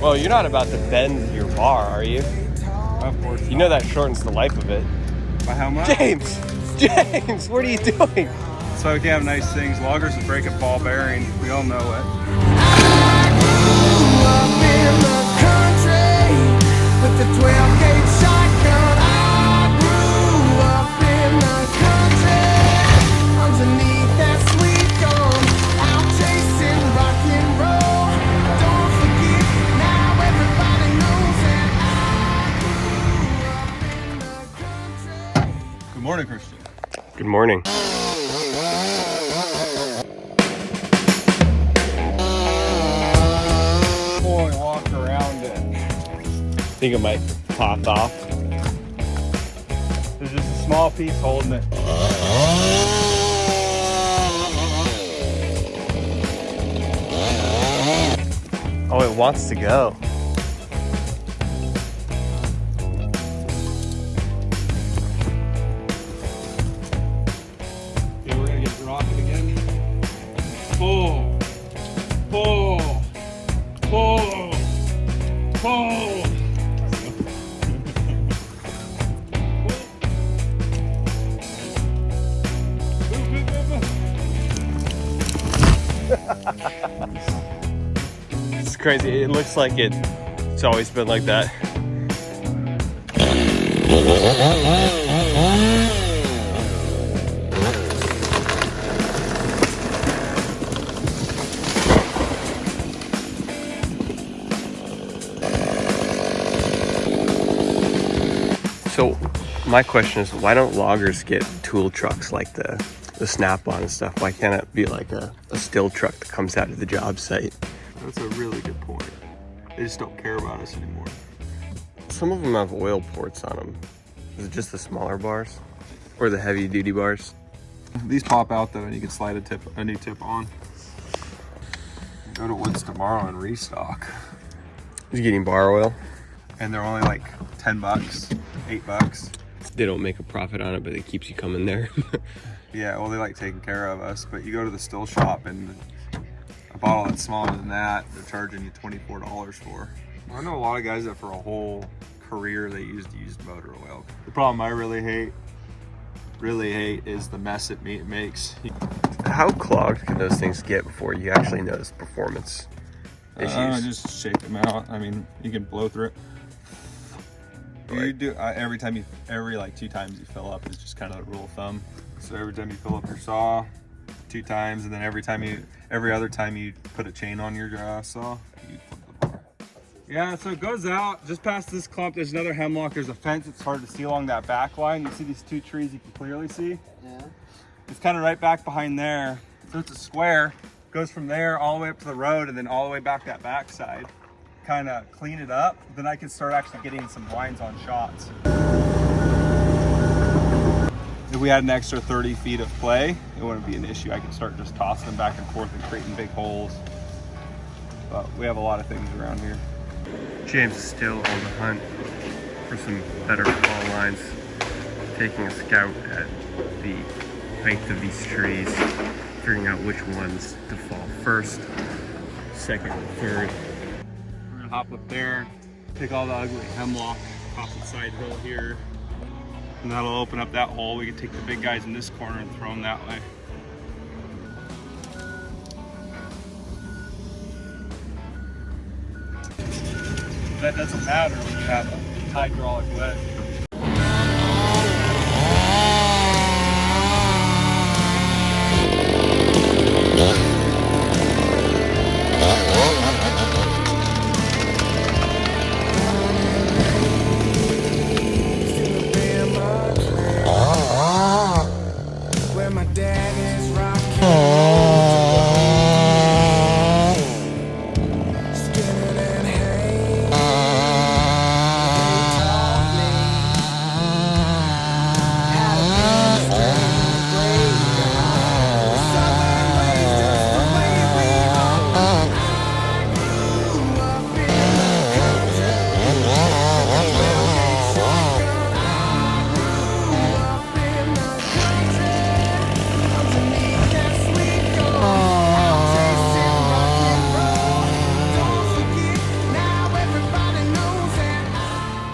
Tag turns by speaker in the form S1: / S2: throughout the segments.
S1: Well, you're not about to bend your bar, are you?
S2: Of course.
S1: You know that shortens the life of it.
S2: By how much?
S1: James! James, what are you doing?
S2: So we can have nice things. Loggers will break a ball bearing. We all know it.
S3: I grew up in the country with the 12-gauge shotgun. I grew up in the country underneath that sweet gum, out chasing rock and roll. Don't forget, now everybody knows that I grew up in the country.
S2: Good morning, Christian.
S1: Good morning.
S2: Walk around it.
S1: Think it might pop off.
S2: There's just a small piece holding it.
S1: Oh, it wants to go.
S2: Okay, we're gonna get rocking again. Pull, pull, pull, pull.
S1: It's crazy. It looks like it's always been like that. So my question is, why don't loggers get tool trucks like the Snap-on and stuff? Why can't it be like a Stihl truck that comes out to the job site?
S2: That's a really good point. They just don't care about us anymore.
S1: Some of them have oil ports on them. Is it just the smaller bars? Or the heavy duty bars?
S2: These pop out though, and you can slide a new tip on. Go to Woods tomorrow and restock.
S1: He's getting bar oil.
S2: And they're only like 10 bucks, 8 bucks.
S1: They don't make a profit on it, but it keeps you coming there.
S2: Yeah, well, they like taking care of us, but you go to the Stihl shop and a bottle that's smaller than that, they're charging you $24 for. I know a lot of guys that for a whole career they used motor oil. The problem I really hate is the mess it makes.
S1: How clogged can those things get before you actually notice performance issues?
S2: Just shake them out. I mean, you can blow through it. You do every like 2 times you fill up is just kind of a rule of thumb. So every time you fill up your saw, 2 times, and then every other time you put a chain on your saw, you flip the bar. Yeah, so it goes out just past this clump. There's another hemlock. There's a fence. It's hard to see along that back line. You see these 2 trees you can clearly see?
S3: Yeah.
S2: It's kind of right back behind there. So it's a square. Goes from there all the way up to the road and then all the way back that backside. Kind of clean it up, then I can start actually getting some lines on shots. If we had an extra 30 feet of clay, it wouldn't be an issue. I could start just tossing them back and forth and creating big holes. But we have a lot of things around here.
S1: James is still on the hunt for some better fall lines, taking a scout at the height of these trees, figuring out which ones to fall first, second, and third.
S2: We're gonna hop up there, pick all the ugly hemlock off the side hill here, and that'll open up that hole. We can take the big guys in this corner and throw them that way. That doesn't matter when you have a hydraulic wedge.
S3: Where my dad is rocking. Skinner than hay. They taught me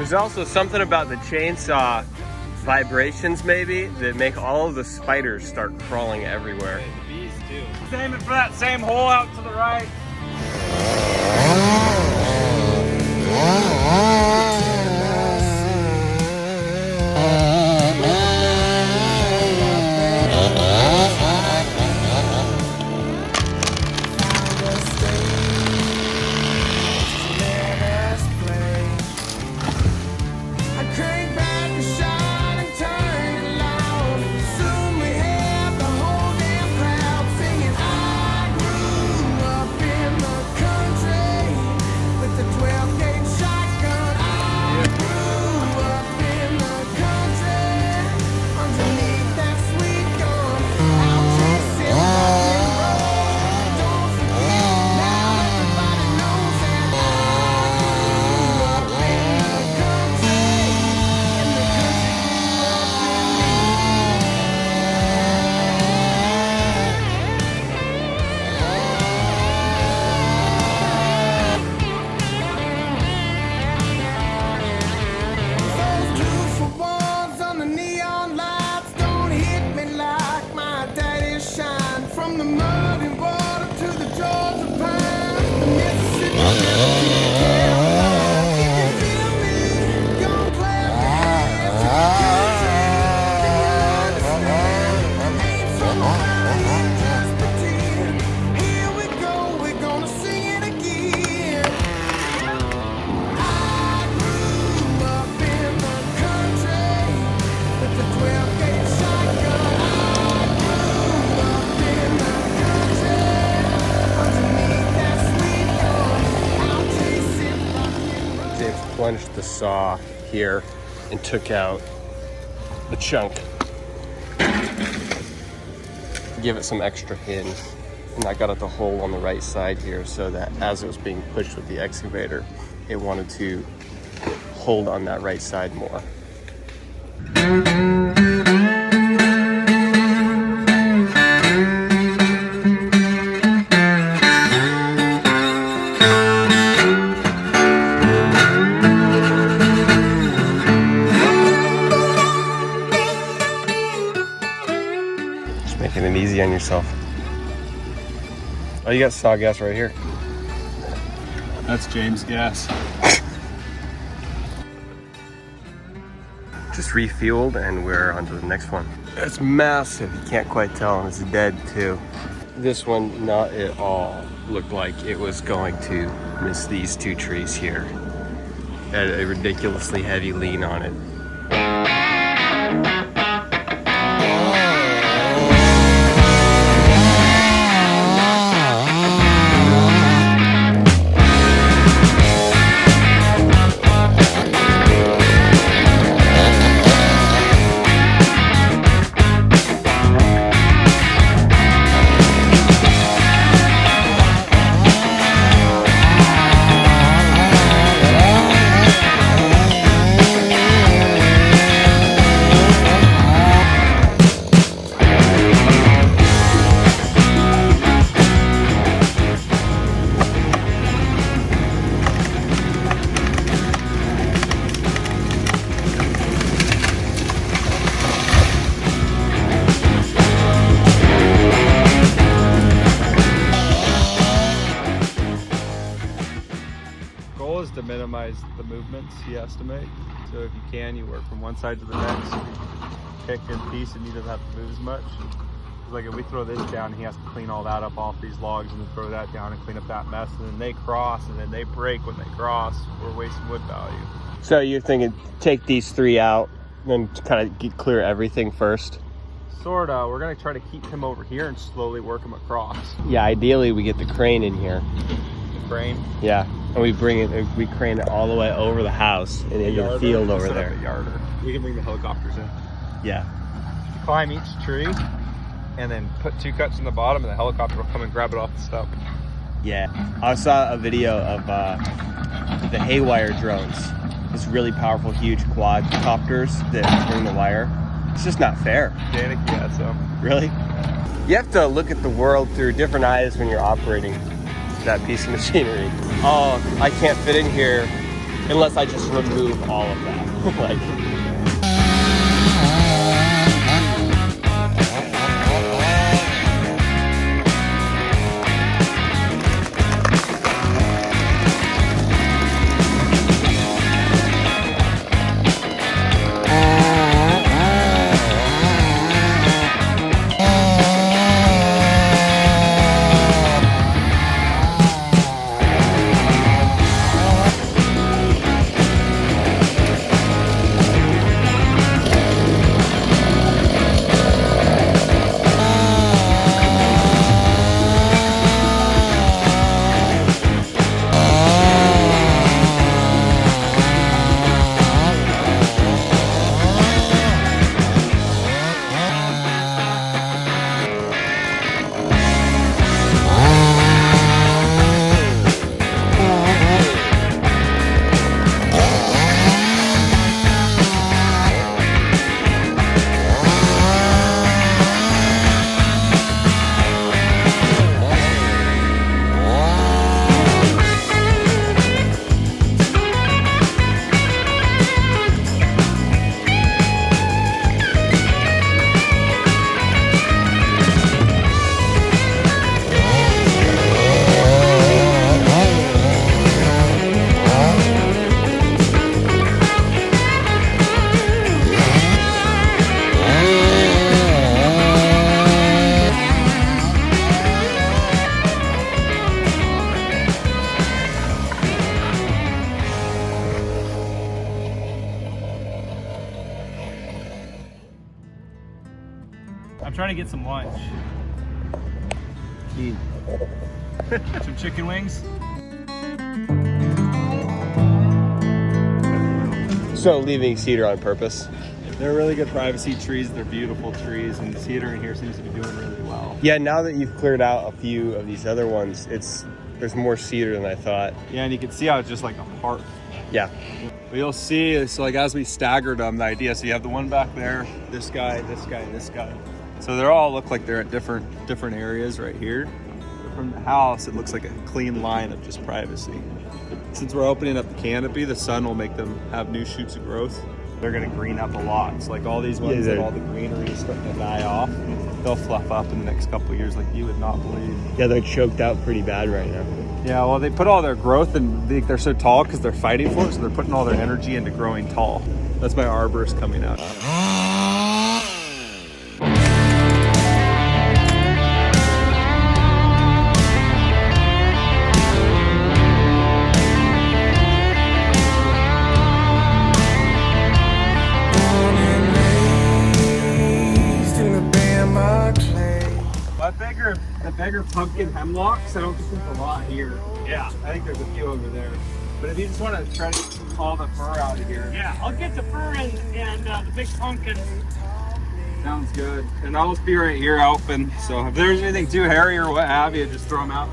S1: There's also something about the chainsaw vibrations maybe that make all of the spiders start crawling everywhere.
S2: The bees too. He's aiming for that same hole out to the right.
S1: Plunged the saw here and took out a chunk. Give it some extra hinge. And I got at the hole on the right side here so that as it was being pushed with the excavator, it wanted to hold on that right side more. Making it easy on yourself. Oh, you got saw gas right here.
S2: That's James' gas.
S1: Just refueled and we're on to the next one. It's massive, you can't quite tell, and it's dead too. This one, not at all, looked like it was going to miss these two trees here. It had a ridiculously heavy lean on it.
S2: To minimize the movements he has to make. So if you can, you work from one side to the next, pick in piece, and he doesn't have to move as much. Like if we throw this down, he has to clean all that up off these logs and then throw that down and clean up that mess, and then they cross and then they break when they cross. We're wasting wood value.
S1: So you're thinking take these three out, then kind of clear everything first?
S2: Sorta. We're gonna try to keep him over here and slowly work him across.
S1: Yeah, ideally we get the crane in here.
S2: The crane?
S1: Yeah. And we bring it, we crane it all the way over the house and into the field over there.
S2: A yarder. We can bring the helicopters in.
S1: Yeah.
S2: You climb each tree and then put 2 cuts in the bottom, and the helicopter will come and grab it off the stump.
S1: Yeah. I saw a video of the haywire drones. These really powerful, huge quadcopters that bring the wire. It's just not fair.
S2: Danica, yeah, so.
S1: Really? You have to look at the world through different eyes when you're operating that piece of machinery. Oh, I can't fit in here Unless I just remove all of that. Like,
S4: I'm trying to get some lunch. Some chicken wings.
S1: so leaving Cedar on purpose.
S2: They're really good privacy trees. They're beautiful trees, and the cedar in here seems to be doing really well.
S1: Yeah, now that you've cleared out a few of these other ones, there's more cedar than I thought.
S2: Yeah, and you can see how it's just like apart.
S1: Yeah.
S2: But you'll see, so like as we staggered them, the idea, so you have the one back there, this guy, and this guy. So they all look like they're at different areas right here. But from the house, it looks like a clean line of just privacy. Since we're opening up the canopy, the sun will make them have new shoots of growth. They're gonna green up a lot. So like all these ones that all the greenery is starting to die off, they'll fluff up in the next couple of years like you would not believe.
S1: Yeah, they're choked out pretty bad right now.
S2: Yeah, well, they put all their growth and they're so tall because they're fighting for it, so they're putting all their energy into growing tall. That's my arborist coming out. The bigger pumpkin hemlocks, I don't think there's a lot here.
S4: Yeah.
S2: I think there's a few over there. But if you just want to try to get all the fur out of here.
S4: Yeah, I'll get the fir and the big pumpkin.
S2: Sounds good. And I'll just be right here open. So if there's anything too hairy or what have you, just throw them out.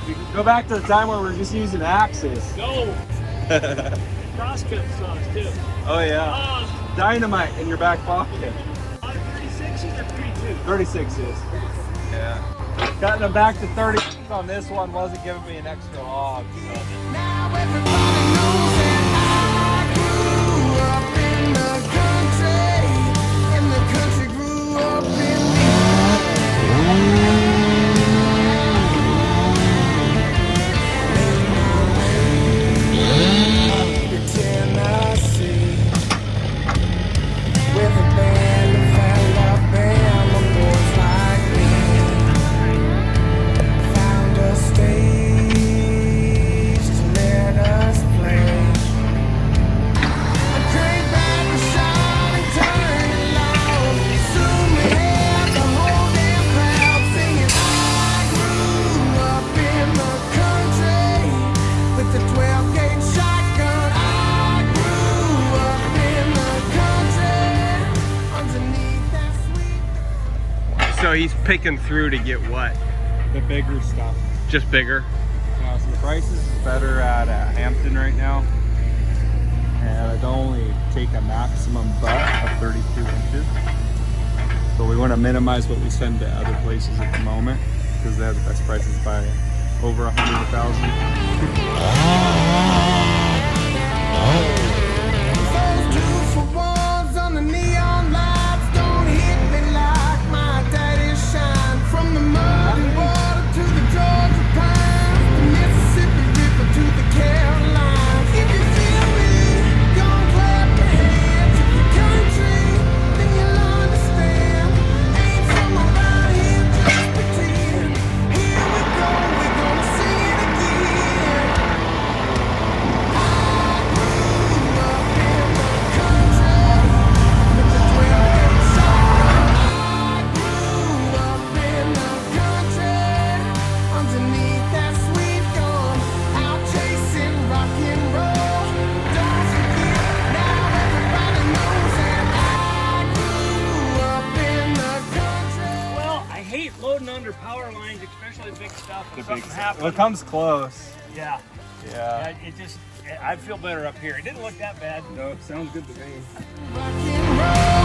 S2: We can go back to the time where we're just using axes.
S4: Go! Crosscut sauce too.
S2: Oh yeah. Dynamite in your back pocket.
S4: 36s or 32?
S2: 36s. Yeah. Cutting them back to 30 on this one wasn't giving me an extra log. So.
S3: Now everybody knows that I grew up in the country, and the country grew up in me. To Tennessee, with a band of Alabama boys like me, found a stage to let us play. I crank back the shot and turn it loud. Soon we had the whole damn crowd singing, I grew up in the country with the 12-gauge shotgun. I grew up in the country underneath that sweet.
S1: So he's picking through to get what?
S2: The bigger stuff.
S1: Just bigger?
S2: Yeah, so the prices is better at Hampton right now. And it only take a maximum butt of 32 inches. So we want to minimize what we send to other places at the moment because they have the best prices by over 100,000.
S3: Those 2 for 1s on the neon lights don't hit me like my daddy shine. From the muddy water to the Georgia pines, the Mississippi River to the Carolines. If you feel me, gon' clap your hands. If you're country, then you'll understand. Ain't from around here, just pretend. Here we go, we're gonna sing it again. I grew up in the country with the 12-gauge shotgun. I grew up in the country underneath that sweet gun, out chasing rock and roll. Don't forget, now everybody knows that I grew up in the country.
S4: Well, I hate loading under power lines, especially the big stuff. If something happens,
S2: Well, it comes close.
S4: yeah,
S2: Yeah.
S4: it just, I feel better up here. It didn't look that bad.
S2: No, it sounds good to me.
S3: Rock and roll.